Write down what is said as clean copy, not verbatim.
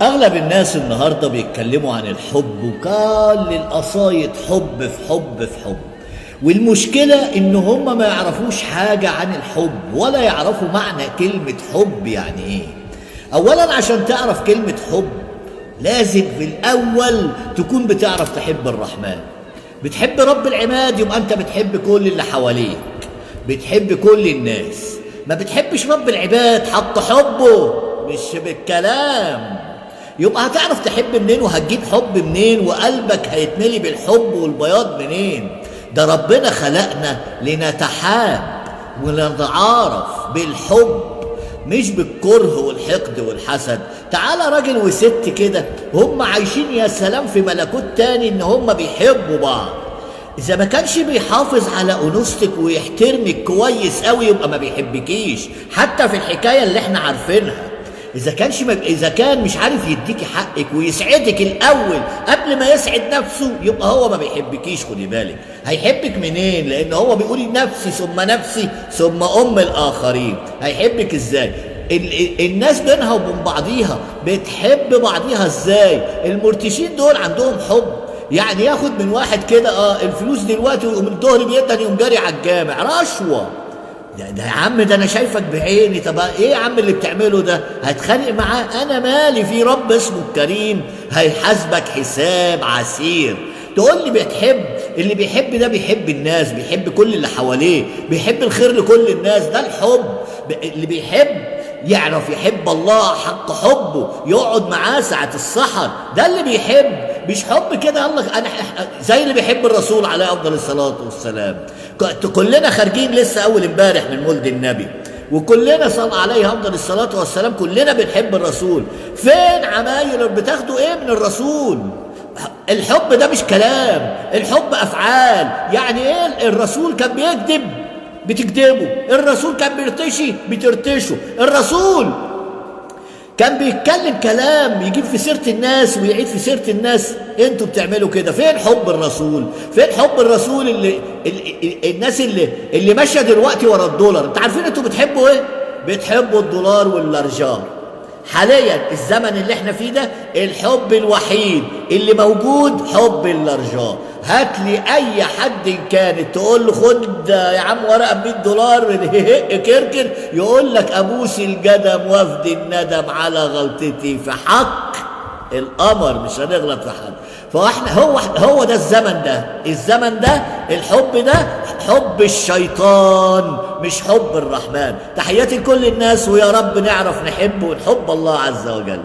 أغلب الناس النهاردة بيتكلموا عن الحب وكل القصايد حب في حب في حب. والمشكلة إن هم ما يعرفوش حاجة عن الحب ولا يعرفوا معنى كلمة حب يعني إيه. أولا عشان تعرف كلمة حب لازم في الأول تكون بتعرف تحب الرحمن. بتحب رب العباد يبقى أنت بتحب كل اللي حواليك، بتحب كل الناس. ما بتحبش رب العباد حق حبه مش بالكلام، يبقى هتعرف تحب منين وهتجيب حب منين وقلبك هيتملي بالحب والبياض منين؟ ده ربنا خلقنا لنتحاب ونتعارف بالحب مش بالكره والحقد والحسد. تعالى راجل وست كده هم عايشين يا سلام في ملكوت تاني ان هم بيحبوا بعض. اذا ما كانش بيحافظ على انوثتك ويحترمك كويس قوي يبقى ما بيحبكيش، حتى في الحكايه اللي احنا عارفينها. اذا كان مش عارف يديكي حقك ويسعدك الاول قبل ما يسعد نفسه يبقى هو ما بيحبكيش. خدي بالك، هيحبك منين؟ لان هو بيقول نفسي ثم نفسي ثم الاخرين. هيحبك ازاي؟ الناس بينها وبين بعضيها بتحب بعضيها ازاي؟ المرتشين دول عندهم حب، يعني ياخد من واحد كده الفلوس دلوقتي ويقوم الظهر بيدن يقوم جاري على الجامع رشوه. ده يا عم ده انا شايفك بعيني. طب ايه يا عم اللي بتعمله ده؟ هتخانق معاه؟ انا مالي، في رب اسمه الكريم هيحاسبك حساب عسير. تقول لي بتحب؟ اللي بيحب ده بيحب الناس، بيحب كل اللي حواليه، بيحب الخير لكل الناس. ده الحب. اللي بيحب يعرف يحب الله حق حبه، يقعد معاه ساعة السحر. ده اللي بيحب، مش حب كده يلا انا زي اللي بيحب الرسول عليه افضل الصلاه والسلام. كلنا خارجين لسه اول امبارح من مولد النبي وكلنا صلى عليه افضل الصلاه والسلام، كلنا بنحب الرسول. فين عمايل بتاخدوا ايه من الرسول؟ الحب ده مش كلام، الحب افعال. يعني ايه؟ الرسول كان بيكذب بتكذبه، الرسول كان بيرتشي بترتشه، الرسول كان بيتكلم كلام يجيب في سيرة الناس ويعيد في سيرة الناس. انتوا بتعملوا كده. فين حب الرسول؟ فين حب الرسول الناس اللي ماشيه دلوقتي ورا الدولار؟ انتوا عارفين انتوا بتحبوا ايه؟ بتحبوا الدولار واللارجار. حاليا الزمن اللي احنا فيه ده الحب الوحيد اللي موجود حب اللارجار. هات لي اي حد كانت تقول له خد يا عم ورقه $100 كركر يقول لك ابوس القدم وافد الندم على غلطتي في حق القمر، مش هنغلط في حد. فاحنا هو ده الزمن ده الحب ده حب الشيطان مش حب الرحمن. تحياتي لكل الناس ويا رب نعرف نحب ونحب الله عز وجل.